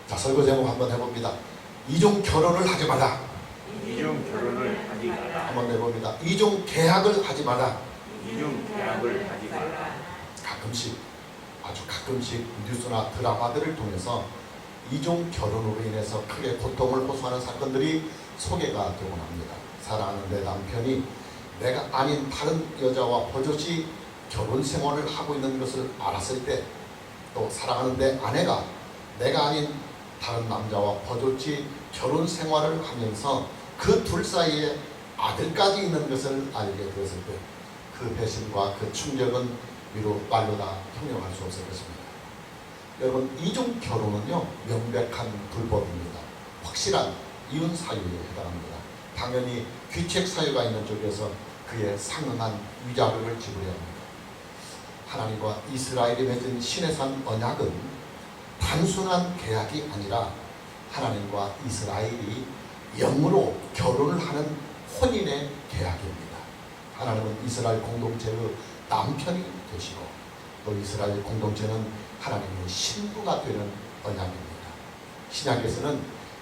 자, 설교 제목 한번 해봅니다. 이중 결혼을 하지 마라. 이중 결혼을 하지 마라. 한번 해봅니다. 이중 계약을 하지 마라. 이중 계약을 하지 마라. 가끔씩, 아주 가끔씩 뉴스나 드라마들을 통해서 이중 결혼으로 인해서 크게 고통을 호소하는 사건들이 소개가 되곤 합니다. 사랑하는 내 남편이 내가 아닌 다른 여자와 버젓이 결혼 생활을 하고 있는 것을 알았을 때, 또 사랑하는 내 아내가 내가 아닌 다른 남자와 버젓이 결혼 생활을 하면서 그 둘 사이에 아들까지 있는 것을 알게 되었을 때, 그 배신과 그 충격은 위로 말로 다 형용할 수 없을 것입니다. 여러분, 이중 결혼은요, 명백한 불법입니다. 확실한 이혼 사유에 해당합니다. 당연히 귀책 사유가 있는 쪽에서 그에 상응한 위자료를 지불해야 합니다. 하나님과 이스라엘이 맺은 시내산 언약은 단순한 계약이 아니라 하나님과 이스라엘이 영으로 결혼을 하는 혼인의 계약입니다. 하나님은 이스라엘 공동체의 남편이 되시고, 또 이스라엘 공동체는 하나님의 신부가 되는 언약입니다. 신약에서는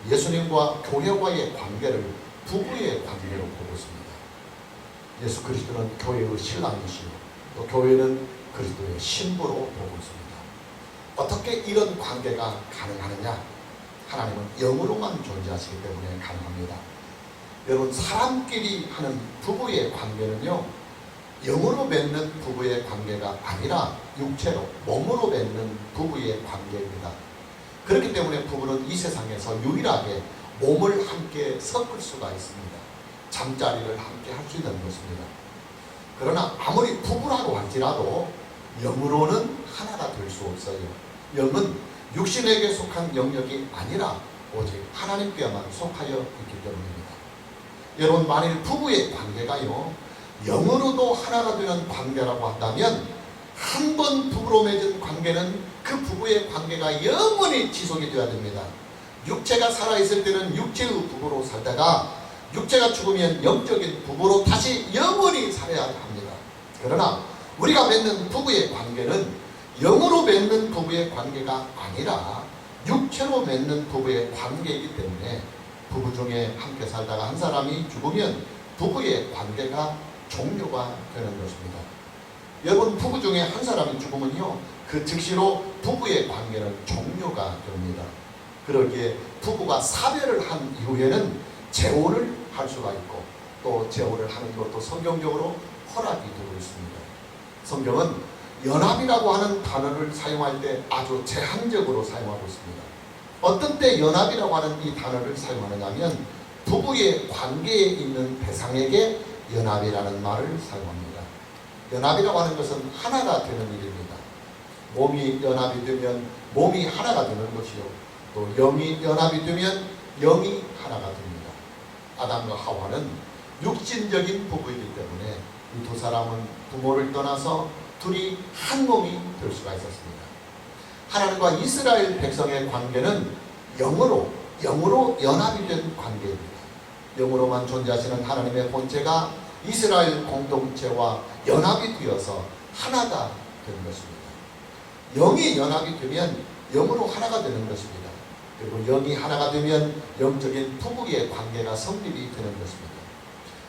예수님과 교회와의 관계를 부부의 관계로 보고 있습니다. 예수 그리스도는 교회의 신랑이시고, 또 교회는 그리스도의 신부로 보고 있습니다. 어떻게 이런 관계가 가능하느냐? 하나님은 영으로만 존재하시기 때문에 가능합니다. 여러분, 사람끼리 하는 부부의 관계는요, 영으로 맺는 부부의 관계가 아니라 육체로, 몸으로 맺는 부부의 관계입니다. 그렇기 때문에 부부는 이 세상에서 유일하게 몸을 함께 섞을 수가 있습니다. 잠자리를 함께 할 수 있는 것입니다. 그러나 아무리 부부라고 할지라도 영으로는 하나가 될 수 없어요. 영은 육신에게 속한 영역이 아니라 오직 하나님께만 속하여 있기 때문입니다. 여러분, 만일 부부의 관계가요, 영으로도 하나가 되는 관계라고 한다면, 한 번 부부로 맺은 관계는 그 부부의 관계가 영원히 지속이 되어야 됩니다. 육체가 살아있을 때는 육체의 부부로 살다가 육체가 죽으면 영적인 부부로 다시 영원히 살아야 합니다. 그러나 우리가 맺는 부부의 관계는 영으로 맺는 부부의 관계가 아니라 육체로 맺는 부부의 관계이기 때문에, 부부 중에 함께 살다가 한 사람이 죽으면 부부의 관계가 종료가 되는 것입니다. 여러분, 부부 중에 한 사람이 죽으면요, 그 즉시로 부부의 관계는 종료가 됩니다. 그러기에 부부가 사별을 한 이후에는 재혼을 할 수가 있고, 또 재혼을 하는 것도 성경적으로 허락이 되고 있습니다. 성경은 연합이라고 하는 단어를 사용할 때 아주 제한적으로 사용하고 있습니다. 어떤 때 연합이라고 하는 이 단어를 사용하느냐 하면, 부부의 관계에 있는 대상에게 연합이라는 말을 사용합니다. 연합이라고 하는 것은 하나가 되는 일입니다. 몸이 연합이 되면 몸이 하나가 되는 것이요, 또 영이 연합이 되면 영이 하나가 됩니다. 아담과 하와는 육신적인 부부이기 때문에 이 두 사람은 부모를 떠나서 둘이 한 몸이 될 수가 있었습니다. 하나님과 이스라엘 백성의 관계는 영으로 연합이 된 관계입니다. 영으로만 존재하시는 하나님의 본체가 이스라엘 공동체와 연합이 되어서 하나가 되는 것입니다. 영이 연합이 되면 영으로 하나가 되는 것입니다. 그리고 영이 하나가 되면 영적인 부부의 관계가 성립이 되는 것입니다.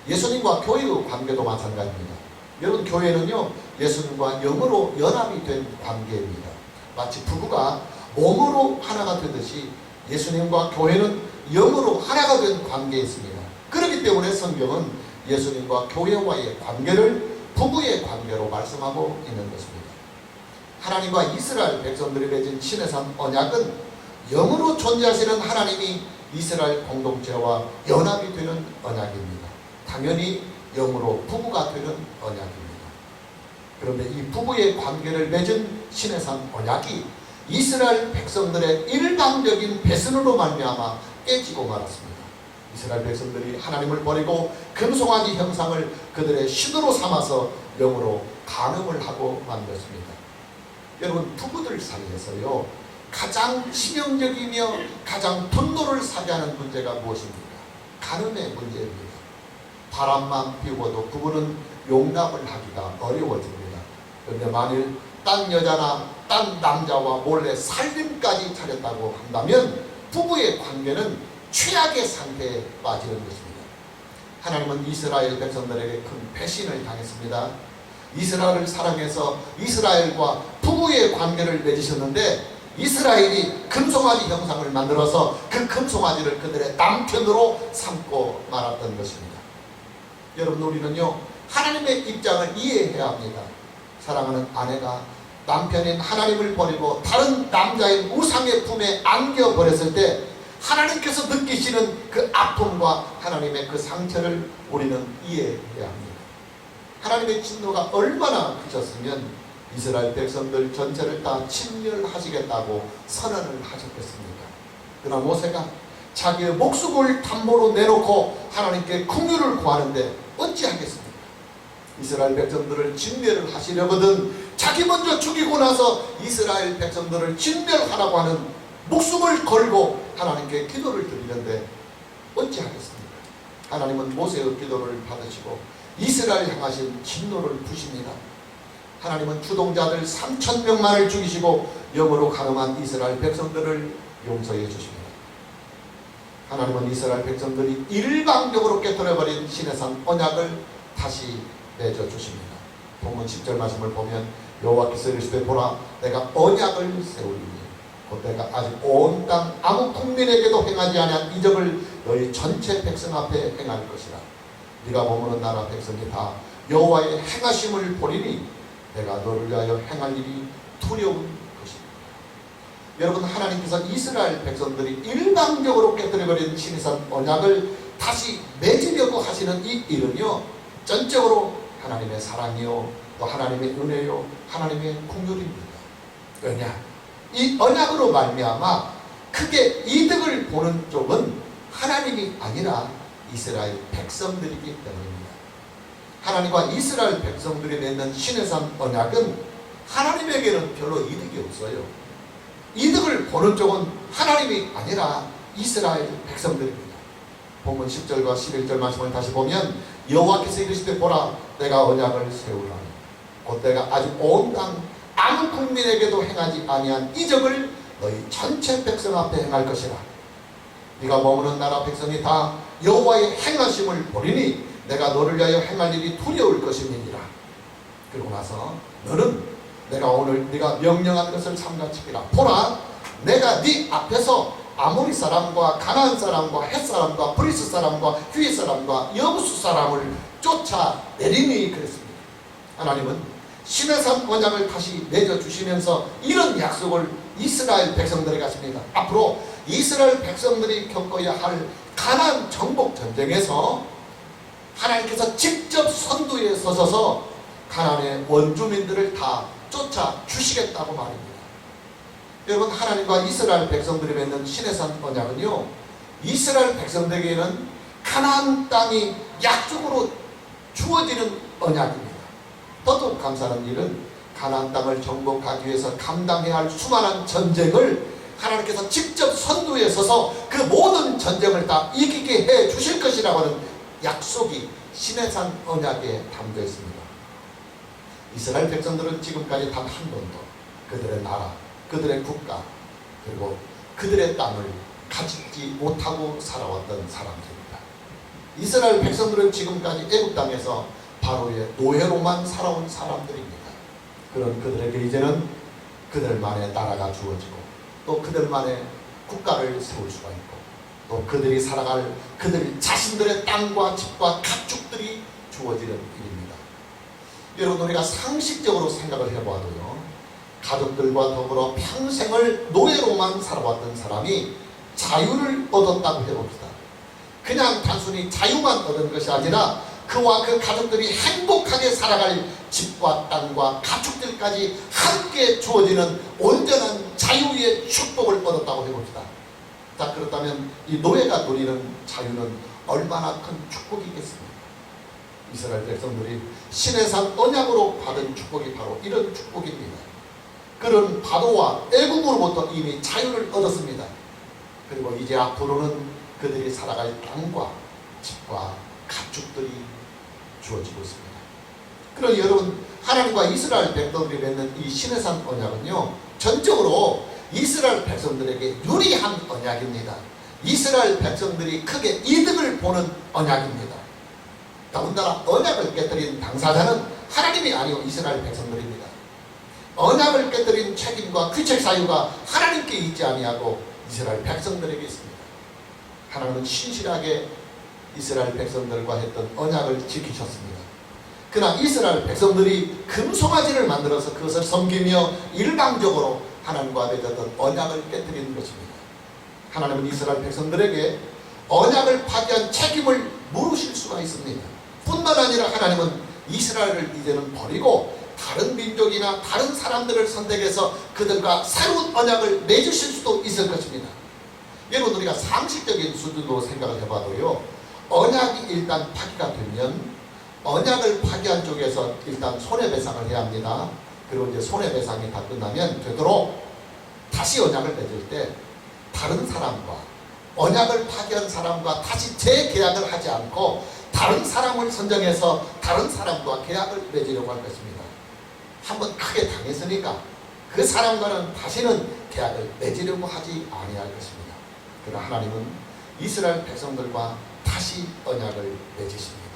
예수님과 교회의 관계도 마찬가지입니다. 여러분, 교회는요, 예수님과 영으로 연합이 된 관계입니다. 마치 부부가 몸으로 하나가 되듯이 예수님과 교회는 영으로 하나가 된 관계에 있습니다. 그렇기 때문에 성경은 예수님과 교회와의 관계를 부부의 관계로 말씀하고 있는 것입니다. 하나님과 이스라엘 백성들이 맺은 시내산 언약은 영으로 존재하시는 하나님이 이스라엘 공동체와 연합이 되는 언약입니다. 당연히 영으로 부부가 되는 언약입니다. 그런데 이 부부의 관계를 맺은 시내산 언약이 이스라엘 백성들의 일방적인 배신으로 말미암아 깨지고 말았습니다. 이스라엘 백성들이 하나님을 버리고 금송아지 형상을 그들의 신으로 삼아서 영으로 간음을 하고 만들었습니다. 여러분, 부부들 사이에서요, 가장 치명적이며 가장 분노를 사게 하는 문제가 무엇입니까? 간음의 문제입니다. 바람만 피우고도 부부는 용납을 하기가 어려워집니다. 그런데 만일 딴 여자나 딴 남자와 몰래 살림까지 차렸다고 한다면 부부의 관계는 최악의 상태에 빠지는 것입니다. 하나님은 이스라엘 백성들에게 큰 배신을 당했습니다. 이스라엘을 사랑해서 이스라엘과 부부의 관계를 맺으셨는데 이스라엘이 금송아지 형상을 만들어서 그 금송아지를 그들의 남편으로 삼고 말았던 것입니다. 여러분, 우리는요 하나님의 입장을 이해해야 합니다. 사랑하는 아내가 남편인 하나님을 버리고 다른 남자인 우상의 품에 안겨버렸을 때 하나님께서 느끼시는 그 아픔과 하나님의 그 상처를 우리는 이해해야 합니다. 하나님의 진노가 얼마나 크셨으면 이스라엘 백성들 전체를 다 진멸하시겠다고 선언을 하셨겠습니까? 그러나 모세가 자기의 목숨을 담보로 내놓고 하나님께 긍휼을 구하는데 어찌하겠습니까? 이스라엘 백성들을 진멸을 하시려거든 자기 먼저 죽이고 나서 이스라엘 백성들을 진멸하라고 하는 목숨을 걸고 하나님께 기도를 드리는데 어찌하겠습니까? 하나님은 모세의 기도를 받으시고 이스라엘 향하신 진노를 부십니다. 하나님은 주동자들 3,000명만을 죽이시고 영으로 가늠한 이스라엘 백성들을 용서해 주십니다. 하나님은 이스라엘 백성들이 일방적으로 깨뜨려버린 시내산 언약을 다시 맺어주십니다. 본문 10절 말씀을 보면 여호와께서 이르시되 보라 내가 언약을 세우리니 곧 내가 아직 온 땅 아무 국민에게도 행하지 아니한 이적을 너희 전체 백성 앞에 행할 것이라. 네가 머무는 나라 백성이 다 여호와의 행하심을 보리니 내가 너를 위하여 행할 일이 두려운 것입니다. 여러분, 하나님께서 이스라엘 백성들이 일방적으로 깨뜨려버린 시내산 언약을 다시 맺으려고 하시는 이 일은요 전적으로 하나님의 사랑이요 또 하나님의 은혜요 하나님의 긍휼입니다. 왜냐? 이 언약으로 말미암아 크게 이득을 보는 쪽은 하나님이 아니라 이스라엘 백성들이기 때문입니다. 하나님과 이스라엘 백성들이 맺는 시내산 언약은 하나님에게는 별로 이득이 없어요. 이득을 보는 쪽은 하나님이 아니라 이스라엘 백성들입니다. 본문 10절과 11절 말씀을 다시 보면 여호와께서 이르시되 보라 내가 언약을 세우라니 곧 내가 아직 온 땅 아무 국민에게도 행하지 아니한 이적을 너희 전체 백성 앞에 행할 것이라. 네가 머무는 나라 백성이 다 여호와의 행하심을 보리니 내가 너를 위하여 행할 일이 두려울 것임이니라. 그러고 나서 너는 내가 오늘 네가 명령한 것을 삼가치기라. 보라 내가 네 앞에서 아모리 사람과 가나안 사람과 헷 사람과 브리스 사람과 휘 사람과 여부수 사람을 쫓아내리니 그랬습니다. 하나님은 시내산 언약을 다시 맺어주시면서 이런 약속을 이스라엘 백성들에게 하십니다. 앞으로 이스라엘 백성들이 겪어야 할 가나안 정복 전쟁에서 하나님께서 직접 선두에 서셔서 가나안의 원주민들을 다 쫓아주시겠다고 말입니다. 여러분, 하나님과 이스라엘 백성들이 맺는 시내산 언약은요 이스라엘 백성들에게는 가나안 땅이 약속으로 주어지는 언약입니다. 더더욱 감사한 일은 가나안 땅을 정복하기 위해서 감당해야 할 수많은 전쟁을 하나님께서 직접 선두에 서서 그 모든 전쟁을 다 이기게 해 주실 것이라고 하는 약속이 시내산 언약에 담겨 있습니다. 이스라엘 백성들은 지금까지 단 한 번도 그들의 나라, 그들의 국가, 그리고 그들의 땅을 가지지 못하고 살아왔던 사람들입니다. 이스라엘 백성들은 지금까지 애굽 땅에서 바로의 노예로만 살아온 사람들입니다. 그런 그들에게 이제는 그들만의 나라가 주어지고 또 그들만의 국가를 세울 수가 있고 또 그들이 살아갈 그들 자신들의 땅과 집과 가축들이 주어지는 일입니다. 여러분, 우리가 상식적으로 생각을 해봐도요 가족들과 더불어 평생을 노예로만 살아왔던 사람이 자유를 얻었다고 해봅시다. 그냥 단순히 자유만 얻은 것이 아니라 그와 그 가족들이 행복하게 살아갈 집과 땅과 가축들까지 함께 주어지는 온전한 자유의 축복을 얻었다고 해봅시다. 자, 그렇다면 이 노예가 누리는 자유는 얼마나 큰 축복이겠습니까? 이스라엘 백성들이 시내산 언약으로 받은 축복이 바로 이런 축복입니다. 그런 바로와 애국으로부터 이미 자유를 얻었습니다. 그리고 이제 앞으로는 그들이 살아갈 땅과 집과 가축들이 주어지고 있습니다. 그러니 여러분, 하나님과 이스라엘 백성들이 맺는 이 시내산 언약은요, 전적으로 이스라엘 백성들에게 유리한 언약입니다. 이스라엘 백성들이 크게 이득을 보는 언약입니다. 더군다나 언약을 깨뜨린 당사자는 하나님이 아니고 이스라엘 백성들입니다. 언약을 깨뜨린 책임과 규칙 사유가 하나님께 있지 아니하고 이스라엘 백성들에게 있습니다. 하나님은 신실하게 이스라엘 백성들과 했던 언약을 지키셨습니다. 그러나 이스라엘 백성들이 금송아지를 만들어서 그것을 섬기며 일방적으로 하나님과 맺었던 언약을 깨뜨리는 것입니다. 하나님은 이스라엘 백성들에게 언약을 파기한 책임을 물으실 수가 있습니다. 뿐만 아니라 하나님은 이스라엘을 이제는 버리고 다른 민족이나 다른 사람들을 선택해서 그들과 새로운 언약을 맺으실 수도 있을 것입니다. 여러분, 우리가 상식적인 수준으로 생각을 해봐도요, 언약이 일단 파기가 되면 언약을 파기한 쪽에서 일단 손해배상을 해야 합니다. 그리고 이제 손해배상이 다 끝나면 되도록 다시 언약을 맺을 때 다른 사람과, 언약을 파기한 사람과 다시 재계약을 하지 않고 다른 사람을 선정해서 다른 사람과 계약을 맺으려고 할 것입니다. 한번 크게 당했으니까 그 사람과는 다시는 계약을 맺으려고 하지 아니할 것입니다. 그러나 하나님은 이스라엘 백성들과 다시 언약을 맺으십니다.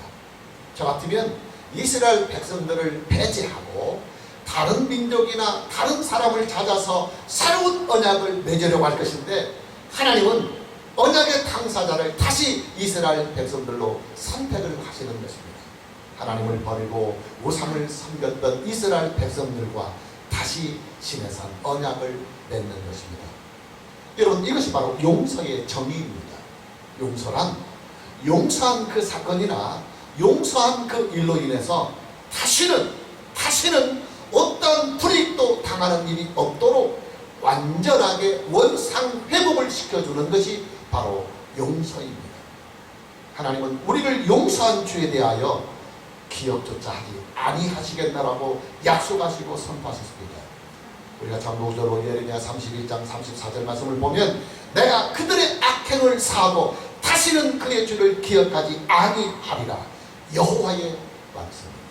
저 같으면 이스라엘 백성들을 배제하고 다른 민족이나 다른 사람을 찾아서 새로운 언약을 맺으려고 할 것인데, 하나님은 언약의 당사자를 다시 이스라엘 백성들로 선택을 하시는 것입니다. 하나님을 버리고 우상을 섬겼던 이스라엘 백성들과 다시 시내산 언약을 맺는 것입니다. 여러분, 이것이 바로 용서의 정의입니다. 용서란 용서한 그 사건이나 용서한 그 일로 인해서 다시는 어떤 불이익도 당하는 일이 없도록 완전하게 원상 회복을 시켜주는 것이 바로 용서입니다. 하나님은 우리를 용서한 죄에 대하여 기억조차 하지 아니하시겠나라고 약속하시고 선포하셨습니다. 우리가 참고적으로 예레미야 31장 34절 말씀을 보면, 내가 그들의 악행을 사하고 다시는 그의 죄를 기억하지 아니하리라, 여호와의 말씀입니다.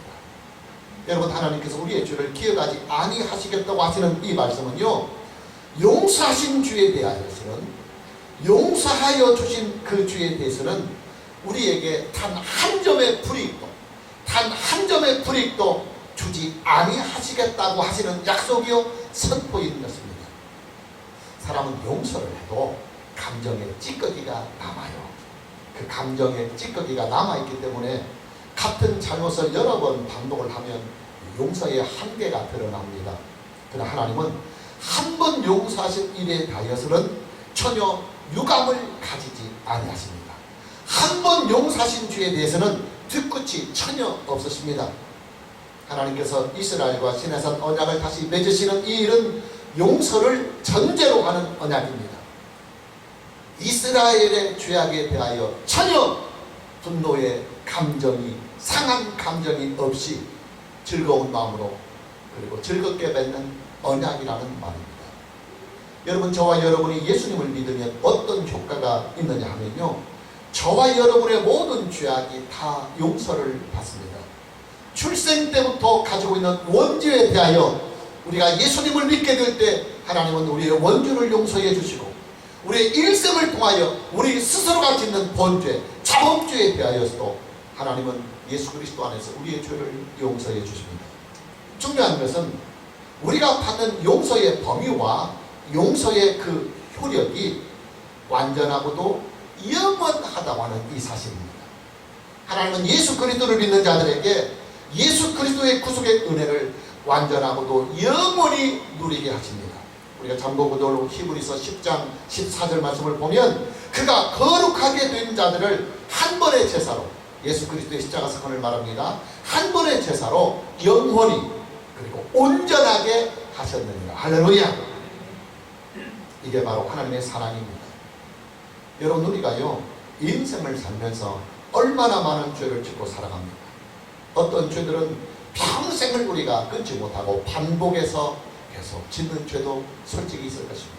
여러분, 하나님께서 우리의 죄를 기억하지 아니하시겠다고 하시는 이 말씀은요, 용서하신 죄에 대하여서는, 용서하여 주신 그 죄에 대해서는 우리에게 단 한 점의 불이익도 주지 아니하시겠다고 하시는 약속이요 선포인 것입니다. 사람은 용서를 해도 감정의 찌꺼기가 남아요. 그 감정의 찌꺼기가 남아있기 때문에 같은 잘못을 여러 번 반복을 하면 용서의 한계가 드러납니다. 그러나 하나님은 한 번 용서하신 일에 대하여서는 전혀 유감을 가지지 아니하십니다. 한 번 용서하신 죄에 대해서는 뒤끝이 전혀 없으십니다. 하나님께서 이스라엘과 시내산 언약을 다시 맺으시는 이 일은 용서를 전제로 하는 언약입니다. 이스라엘의 죄악에 대하여 전혀 분노의 감정이, 상한 감정이 없이 즐거운 마음으로, 그리고 즐겁게 맺는 언약이라는 말입니다. 여러분, 저와 여러분이 예수님을 믿으면 어떤 효과가 있느냐 하면요, 저와 여러분의 모든 죄악이 다 용서를 받습니다. 출생 때부터 가지고 있는 원죄에 대하여 우리가 예수님을 믿게 될 때 하나님은 우리의 원죄를 용서해 주시고, 우리의 일생을 통하여 우리 스스로가 짓는 본죄, 자범죄에 대하여서도 하나님은 예수 그리스도 안에서 우리의 죄를 용서해 주십니다. 중요한 것은 우리가 받는 용서의 범위와 용서의 그 효력이 완전하고도 영원하다고 하는 이 사실입니다. 하나님은 예수 그리스도를 믿는 자들에게 예수 그리스도의 구속의 은혜를 완전하고도 영원히 누리게 하십니다. 우리가 참고구절로 히브리서 10장 14절 말씀을 보면, 그가 거룩하게 된 자들을 한 번의 제사로, 예수 그리스도의 십자가 사건을 말합니다. 한 번의 제사로 영원히 그리고 온전하게 하셨느니라. 할렐루야. 이게 바로 하나님의 사랑입니다. 여러분, 우리가요 인생을 살면서 얼마나 많은 죄를 짓고 살아갑니까? 어떤 죄들은 평생을 우리가 끊지 못하고 반복해서 계속 짓는 죄도 솔직히 있을 것입니다.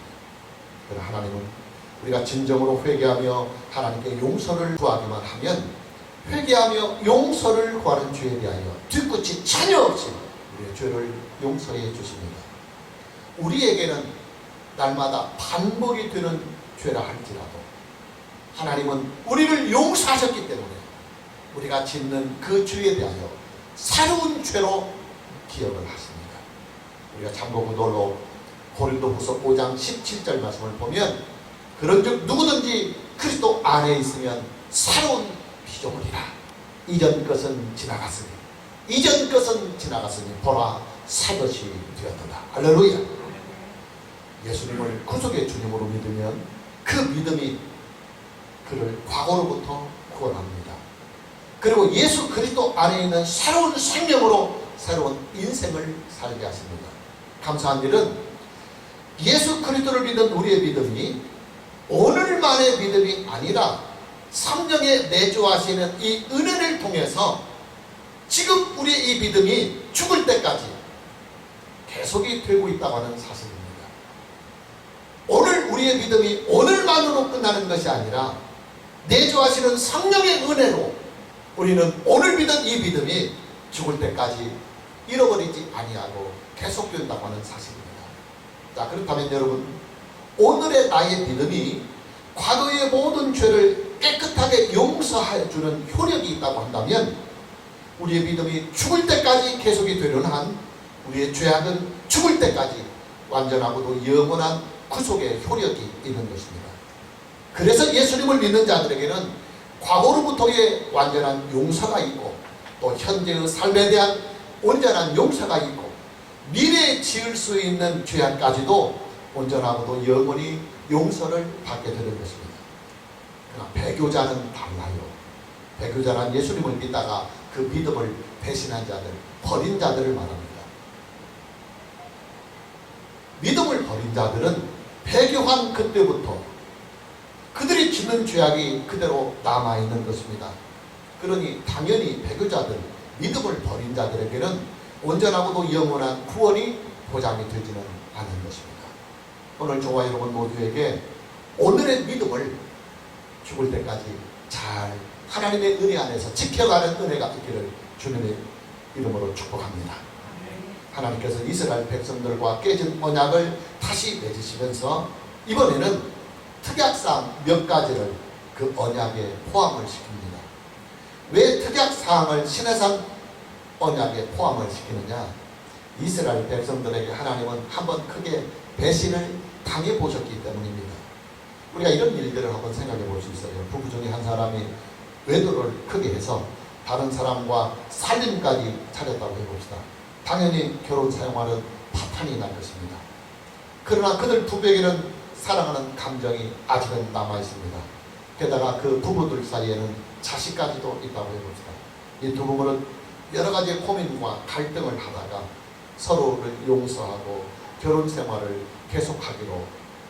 그러나 하나님은 우리가 진정으로 회개하며 하나님께 용서를 구하기만 하면 회개하며 용서를 구하는 죄에 대하여 뒤끝이 전혀 없이 우리의 죄를 용서해 주십니다. 우리에게는 날마다 반복이 되는 죄라 할지라도 하나님은 우리를 용서하셨기 때문에 우리가 짓는 그 죄에 대하여 새로운 죄로 기억을 하십니다. 우리가 참고구절로 고린도후서 5장 17절 말씀을 보면 그런즉 누구든지 그리스도 안에 있으면 새로운 피조물이라. 이전 것은 지나갔으니 보라 새 것이 되었도다. 할렐루야. 예수님을 구속의 주님으로 믿으면 그 믿음이 그를 과거로부터 구원합니다. 그리고 예수 그리스도 안에 있는 새로운 생명으로 새로운 인생을 살게 하십니다. 감사한 일은 예수 그리스도를 믿는 우리의 믿음이 오늘만의 믿음이 아니라 성령의 내주하시는 이 은혜를 통해서 지금 우리의 이 믿음이 죽을 때까지 계속이 되고 있다고 하는 사실입니다. 오늘 우리의 믿음이 오늘만으로 끝나는 것이 아니라 내주하시는 성령의 은혜로 우리는 오늘 믿은 이 믿음이 죽을 때까지 잃어버리지 아니하고 계속된다고 하는 사실입니다. 자, 그렇다면 여러분, 오늘의 나의 믿음이 과거의 모든 죄를 깨끗하게 용서해 주는 효력이 있다고 한다면 우리의 믿음이 죽을 때까지 계속이 되려는 한 우리의 죄악은 죽을 때까지 완전하고도 영원한 구속의 효력이 있는 것입니다. 그래서 예수님을 믿는 자들에게는 과거로부터의 완전한 용서가 있고 또 현재의 삶에 대한 온전한 용서가 있고 미래에 지을 수 있는 죄악까지도 온전하고도 영원히 용서를 받게 되는 것입니다. 그러나 배교자는 달라요. 배교자는 예수님을 믿다가 그 믿음을 배신한 자들, 버린 자들을 말합니다. 믿음을 버린 자들은 배교한 그때부터 그들이 짓는 죄악이 그대로 남아있는 것입니다. 그러니 당연히 배교자들, 믿음을 버린 자들에게는 온전하고도 영원한 구원이 보장이 되지는 않은 것입니다. 오늘 저와 여러분 모두에게 오늘의 믿음을 죽을 때까지 잘 하나님의 은혜 안에서 지켜가는 은혜가 있기를 주님의 이름으로 축복합니다. 하나님께서 이스라엘 백성들과 깨진 언약을 다시 맺으시면서 이번에는 특약사항 몇 가지를 그 언약에 포함을 시킵니다. 왜 특약사항을 시내산 언약에 포함을 시키느냐? 이스라엘 백성들에게 하나님은 한번 크게 배신을 당해보셨기 때문입니다. 우리가 이런 일들을 한번 생각해 볼 수 있어요. 부부 중에 한 사람이 외도를 크게 해서 다른 사람과 살림까지 차렸다고 해봅시다. 당연히 결혼 사용하는 파탄이 날 것입니다. 그러나 그들 부부에게는 사랑하는 감정이 아직은 남아있습니다. 게다가 그 부부들 사이에는 자식까지도 있다고 해봅시다. 이 두 부부는 여러 가지 고민과 갈등을 하다가 서로를 용서하고 결혼 생활을 계속하기로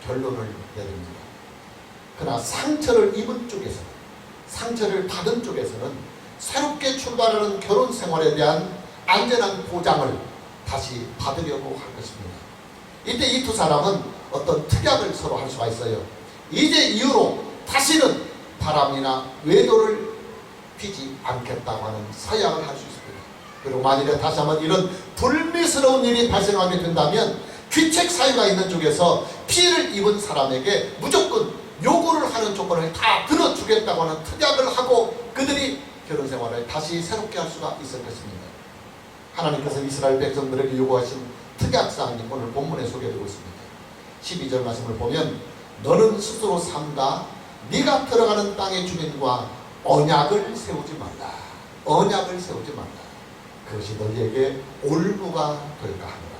결론을 내립니다. 그러나 상처를 입은 쪽에서는, 상처를 받은 쪽에서는 새롭게 출발하는 결혼 생활에 대한 안전한 보장을 다시 받으려고 할 것입니다. 이때 이 두 사람은 어떤 특약을 서로 할 수가 있어요. 이제 이후로 다시는 바람이나 외도를 피지 않겠다고 하는 서약을 할 수 있습니다. 그리고 만일에 다시 한번 이런 불미스러운 일이 발생하게 된다면 귀책 사유가 있는 쪽에서 피해를 입은 사람에게 무조건 요구를 하는 조건을 다 들어주겠다고 하는 특약을 하고 그들이 결혼 생활을 다시 새롭게 할 수가 있을 것입니다. 하나님께서 이스라엘 백성들에게 요구하신 특약사항이 오늘 본문에 소개되고 있습니다. 12절 말씀을 보면 너는 스스로 삼가 네가 들어가는 땅의 주민과 언약을 세우지 말라. 언약을 세우지 말라. 그것이 너희에게 올무가 될까 하노라.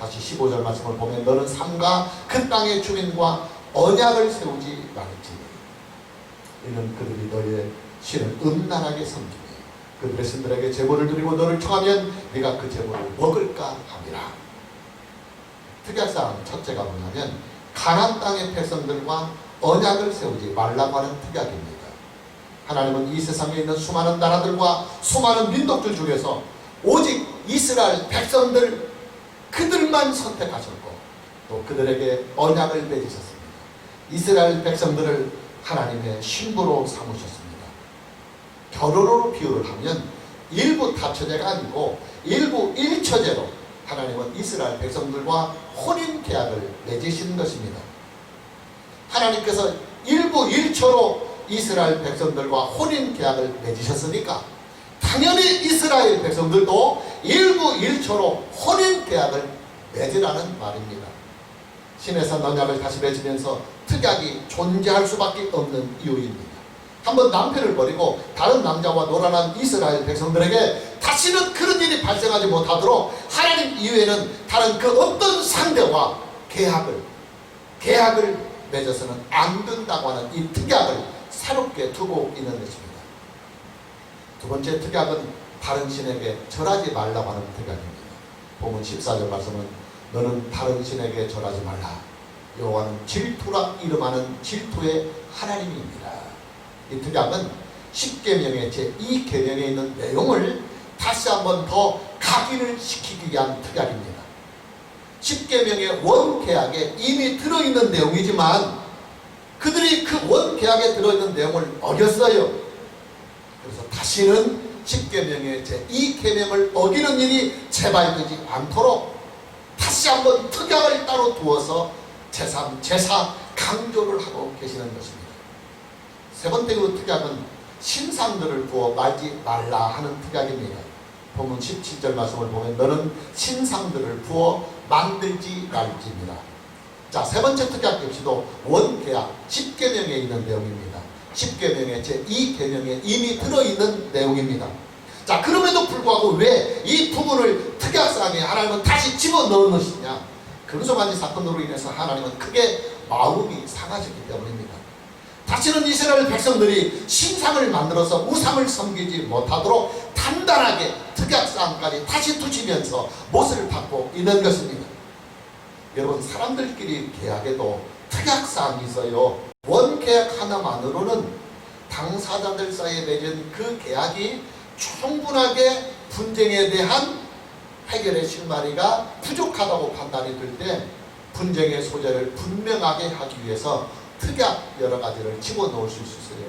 다시 15절 말씀을 보면 너는 삼가 그 땅의 주민과 언약을 세우지 말지. 이는 그들이 너희의 신을 음란하게 섬기며 그들의 신들에게 제물을 드리고 너를 청하면 네가 그 제물을 먹을까 함이라. 특약사항 첫째가 뭐냐면 가나안 땅의 백성들과 언약을 세우지 말라고 하는 특약입니다. 하나님은 이 세상에 있는 수많은 나라들과 수많은 민족들 중에서 오직 이스라엘 백성들 그들만 선택하셨고 또 그들에게 언약을 맺으셨습니다. 이스라엘 백성들을 하나님의 신부로 삼으셨습니다. 결혼으로 비유를 하면 일부 타처제가 아니고 일부 일처제로 하나님은 이스라엘 백성들과 혼인 계약을 맺으시는 것입니다. 하나님께서 일부 일처로 이스라엘 백성들과 혼인 계약을 맺으셨으니까 당연히 이스라엘 백성들도 일부 일처로 혼인 계약을 맺으라는 말입니다. 신해산 언약을 다시 맺으면서 특약이 존재할 수밖에 없는 이유입니다. 한번 남편을 버리고 다른 남자와 놀아난 이스라엘 백성들에게 다시는 그런 일이 발생하지 못하도록 하나님 이외에는 다른 그 어떤 상대와 계약을 맺어서는 안 된다고 하는 이 특약을 새롭게 두고 있는 것입니다. 두 번째 특약은 다른 신에게 절하지 말라고 하는 특약입니다. 본문 14절 말씀은 너는 다른 신에게 절하지 말라. 여호와는 질투라 이름하는 질투의 하나님입니다. 이 특약은 10계명의 제2계명에 있는 내용을 다시 한번 더 각인을 시키기 위한 특약입니다. 10계명의 원계약에 이미 들어있는 내용이지만 그들이 그 원계약에 들어있는 내용을 어겼어요. 그래서 다시는 10계명의 제2계명을 어기는 일이 재발되지 않도록 다시 한번 특약을 따로 두어서 제3, 제4 강조를 하고 계시는 것입니다. 세 번째 그 특약은 신상들을 부어 말지 말라 하는 특약입니다. 본문 17절 말씀을 보면 너는 신상들을 부어 만들지 말지입니다. 자, 세 번째 특약 역시도 원계약 10계명에 있는 내용입니다. 10계명의 제2계명에 이미 들어있는 내용입니다. 자, 그럼에도 불구하고 왜 이 부분을 특약상에 하나님은 다시 집어넣은 것이냐? 금송아지 사건으로 인해서 하나님은 크게 마음이 상하셨기 때문입니다. 다시는 이스라엘 백성들이 신상을 만들어서 우상을 섬기지 못하도록 단단하게 특약사항까지 다시 두시면서 못을 받고 있는 것입니다. 여러분, 사람들끼리 계약에도 특약사항이 있어요. 원계약 하나만으로는 당사자들 사이에 맺은 그 계약이 충분하게 분쟁에 대한 해결의 실마리가 부족하다고 판단이 될 때 분쟁의 소재를 분명하게 하기 위해서 특약 여러 가지를 집어넣을 수 있어요.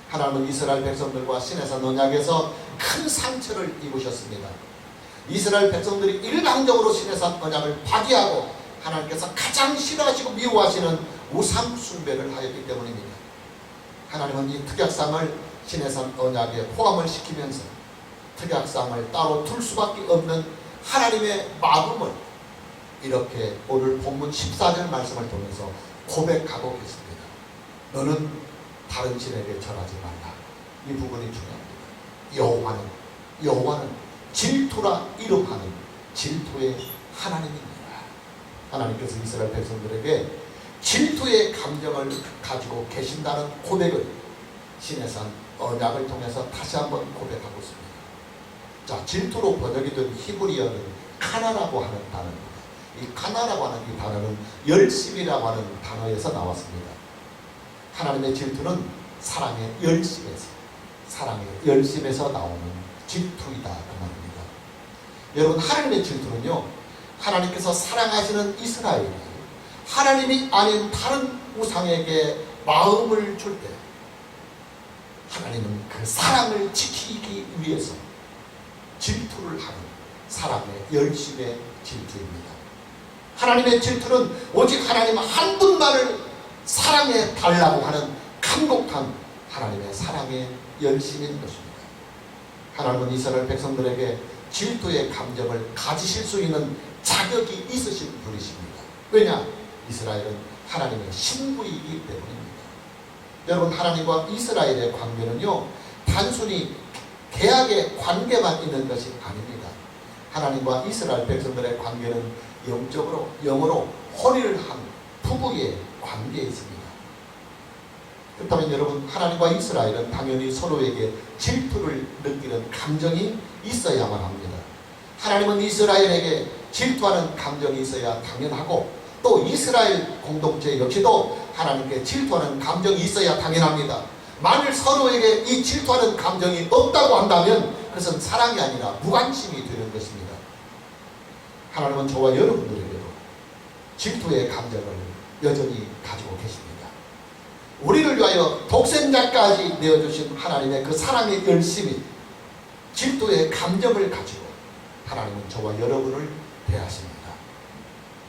하나님은 이스라엘 백성들과 시내산 언약에서 큰 상처를 입으셨습니다. 이스라엘 백성들이 일방적으로 시내산 언약을 파기하고 하나님께서 가장 싫어하시고 미워하시는 우상 숭배를 하였기 때문입니다. 하나님은 이 특약상을 시내산 언약에 포함을 시키면서 특약상을 따로 둘 수밖에 없는 하나님의 마음을 이렇게 오늘 본문 14절 말씀을 통해서 고백하고 계십니다. 너는 다른 신에게 절하지 말라. 이 부분이 중요합니다. 여호와는 질투라 이름하는 질투의 하나님입니다. 하나님께서 이스라엘 백성들에게 질투의 감정을 가지고 계신다는 고백을 시내산 언약을 통해서 다시 한번 고백하고 있습니다. 자, 질투로 번역이 된 히브리어는 카나라고 하는 단어입니다. 이 카나라고 하는 이 단어는 열심이라고 하는 단어에서 나왔습니다. 하나님의 질투는 사랑의 열심에서 나오는 질투이다 그 말입니다. 여러분, 하나님의 질투는요, 하나님께서 사랑하시는 이스라엘이 하나님이 아닌 다른 우상에게 마음을 줄 때 하나님은 그 사랑을 지키기 위해서 질투를 하는 사랑의 열심의 질투입니다. 하나님의 질투는 오직 하나님 한 분만을 사랑해 달라고 하는 간곡한 하나님의 사랑의 열심인 것입니다. 하나님은 이스라엘 백성들에게 질투의 감정을 가지실 수 있는 자격이 있으신 분이십니다. 왜냐? 이스라엘은 하나님의 신부이기 때문입니다. 여러분, 하나님과 이스라엘의 관계는요, 단순히 계약의 관계만 있는 것이 아닙니다. 하나님과 이스라엘 백성들의 관계는 영으로 혼인을 한 부부의 관계에 있습니다. 그렇다면 여러분, 하나님과 이스라엘은 당연히 서로에게 질투를 느끼는 감정이 있어야만 합니다. 하나님은 이스라엘에게 질투하는 감정이 있어야 당연하고, 또 이스라엘 공동체 역시도 하나님께 질투하는 감정이 있어야 당연합니다. 만일 서로에게 이 질투하는 감정이 없다고 한다면 그것은 사랑이 아니라 무관심이 되는 것입니다. 하나님은 저와 여러분들에게도 질투의 감정을 여전히 가지고 계십니다. 우리를 위하여 위하여 독생자까지 내어주신 하나님의 그 사랑의 열심이 질투의 감정을 가지고 하나님은 저와 여러분을 대하십니다.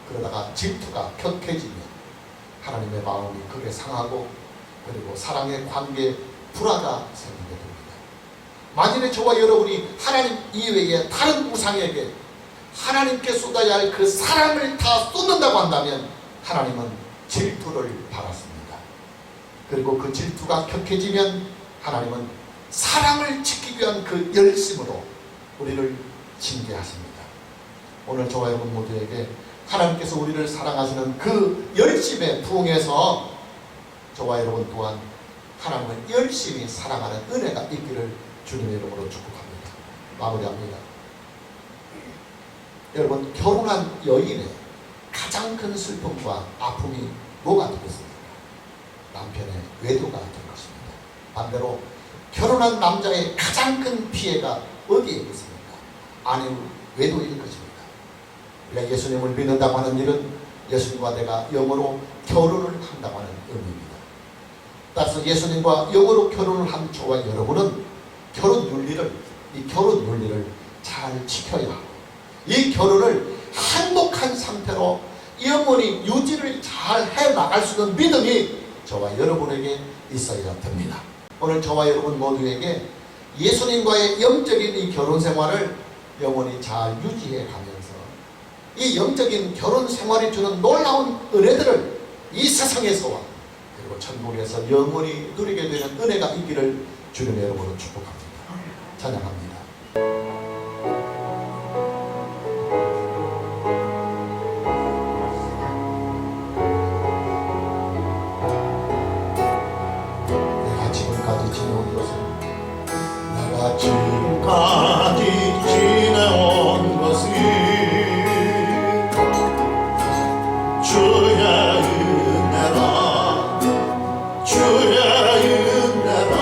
그러다가 질투가 격해지면 하나님의 마음이 극에 상하고 그리고 사랑의 관계에 불화가 생기게 됩니다. 만일에 저와 여러분이 하나님 이외에 다른 우상에게 하나님께 쏟아야 할 그 사랑을 다 쏟는다고 한다면 하나님은 질투를 받았습니다. 그리고 그 질투가 격해지면 하나님은 사랑을 지키기 위한 그 열심으로 우리를 징계하십니다. 오늘 저와 여러분 모두에게 하나님께서 우리를 사랑하시는 그 열심에 부응해서 저와 여러분 또한 하나님을 열심히 사랑하는 은혜가 있기를 주님의 이름으로 축복합니다. 마무리합니다. 여러분, 결혼한 여인의 가장 큰 슬픔과 아픔이 뭐가 되겠습니까? 남편의 외도가 될 것입니다. 반대로 결혼한 남자의 가장 큰 피해가 어디에 있겠습니까? 아내의 외도일 것입니다. 우리가 예수님을 믿는다고 하는 일은 예수님과 내가 영으로 결혼을 한다고 하는 의미입니다. 따라서 예수님과 영으로 결혼을 한 저와 여러분은 이 결혼 윤리를 잘 지켜야 하고 이 결혼을 행복한 상태로 영원히 유지를 잘 해나갈 수 있는 믿음이 저와 여러분에게 있어야 됩니다. 오늘 저와 여러분 모두에게 예수님과의 영적인 이 결혼 생활을 영원히 잘 유지해 가면서 이 영적인 결혼 생활이 주는 놀라운 은혜들을 이 세상에서와 그리고 천국에서 영원히 누리게 되는 은혜가 있기를 주님의 이름으로 축복합니다. 찬양합니다. 내가 지금까지 지내온 것은 주의 은혜라 주의 은혜라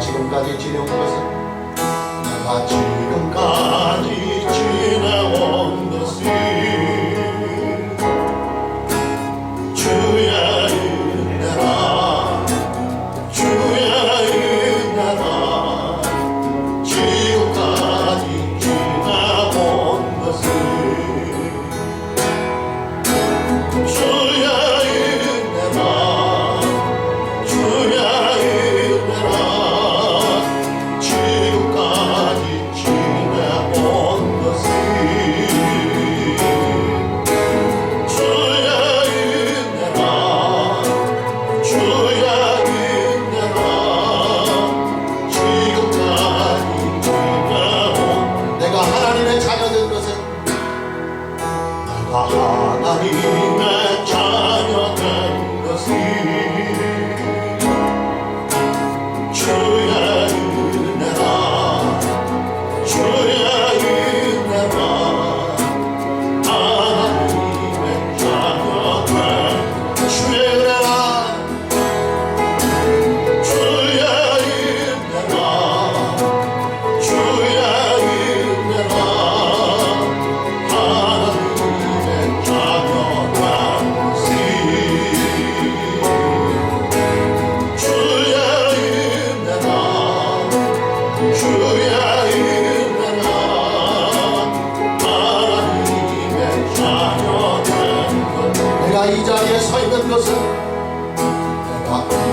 지금까지 지내온 것은 내가 지금까지 지내온 것은 주의 은혜라 주의 은혜라 지금까지 지내온 것은 주의 은혜라 주의 은혜라 지금까지 지내온 것은 하나님의 자녀된 것이 주의 은혜라 주의 은혜라 하나님의 자녀된 주의 은혜라 주의 은혜라 주의 은혜라 내가 이 자리에 서 있는 것은 내가